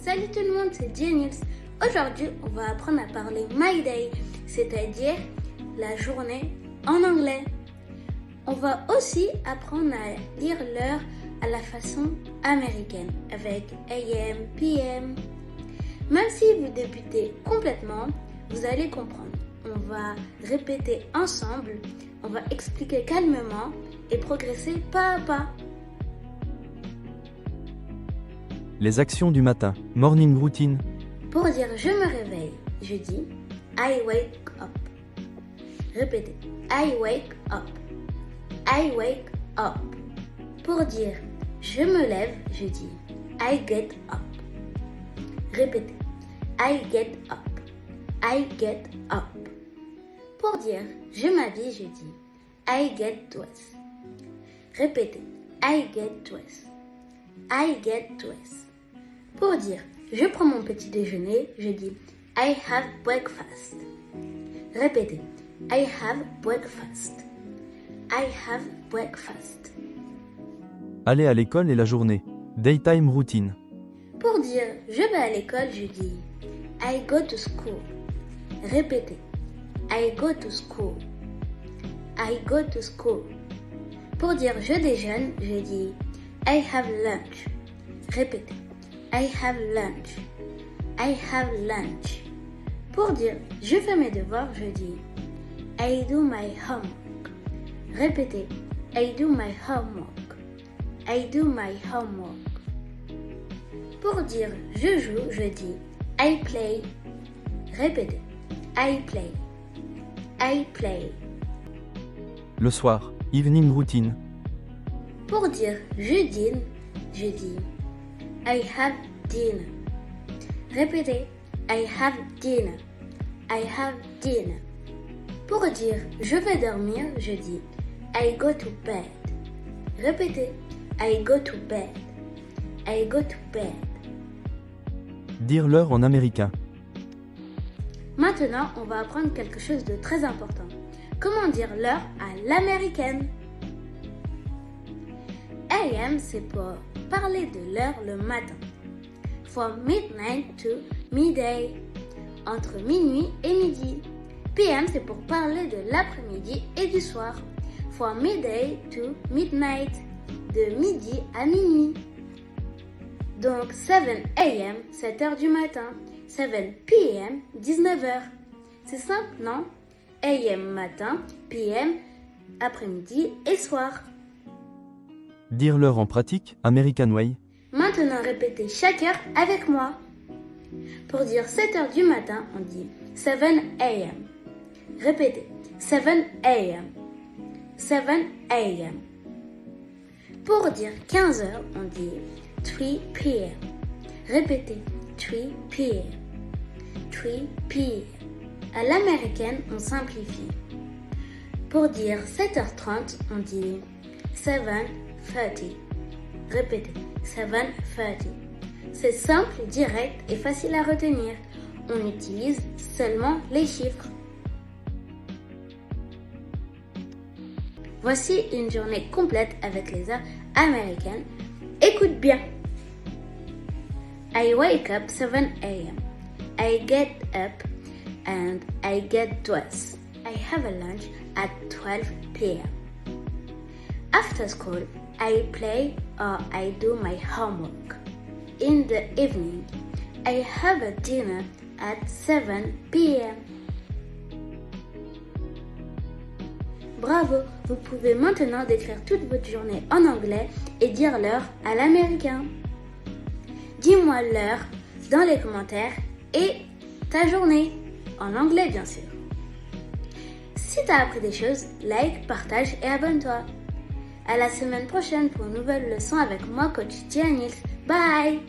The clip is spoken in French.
Salut tout le monde, c'est Janice. Aujourd'hui, on va apprendre à parler My Day, c'est-à-dire la journée en anglais. On va aussi apprendre à lire l'heure à la façon américaine, avec AM, PM. Même si vous débutez complètement, vous allez comprendre. On va répéter ensemble, on va expliquer calmement et progresser pas à pas. Les actions du matin. Morning routine. Pour dire je me réveille, je dis I wake up. Répétez. I wake up. I wake up. Pour dire je me lève, je dis I get up. Répétez. I get up. I get up. Pour dire je m'habille, je dis I get dressed. Répétez. I get dressed. I get dressed. Pour dire je prends mon petit déjeuner, je dis I have breakfast. Répétez. I have breakfast. I have breakfast. Aller à l'école et la journée. Daytime routine. Pour dire je vais à l'école, je dis I go to school. Répétez. I go to school. I go to school. Pour dire je déjeune, je dis I have lunch. Répétez. I have lunch. I have lunch. Pour dire je fais mes devoirs, je dis I do my homework. Répétez. I do my homework. I do my homework. Pour dire je joue, je dis I play. Répétez. I play. I play. Le soir. Evening routine. Pour dire je dîne, je dis I have dinner. Répétez. I have dinner. I have dinner. Pour dire je vais dormir, je dis I go to bed. Répétez. I go to bed. I go to bed. Dire l'heure en américain. Maintenant, on va apprendre quelque chose de très important. Comment dire l'heure à l'américaine? AM, c'est pour parler de l'heure le matin. From midnight to midday. Entre minuit et midi. PM, c'est pour parler de l'après-midi et du soir. From midday to midnight. De midi à minuit. Donc 7 AM, 7 heures du matin. 7 PM, 19 heures. C'est simple, non? AM matin, PM après-midi et soir. Dire l'heure en pratique. American way. Maintenant, répétez chaque heure avec moi. Pour dire 7 heures du matin, on dit 7 AM. Répétez. 7 AM. 7 AM. Pour dire 15 heures, on dit 3 PM. Répétez. 3 PM. 3 PM. À l'américaine, on simplifie. Pour dire 7h30, on dit 7:30. Répétez. 7:30. C'est simple, direct et facile à retenir. On utilise seulement les chiffres. Voici une journée complète avec les heures américaines. Écoute bien. I wake up 7 a.m. I get up and I get dressed. I have a lunch at 12 p.m. After school, I play or I do my homework. In the evening, I have a dinner at 7 p.m. Bravo, vous pouvez maintenant décrire toute votre journée en anglais et dire l'heure à l'américain. Dis-moi l'heure dans les commentaires et ta journée, en anglais bien sûr. Si tu as appris des choses, like, partage et abonne-toi. À la semaine prochaine pour une nouvelle leçon avec moi, coach Janice. Bye!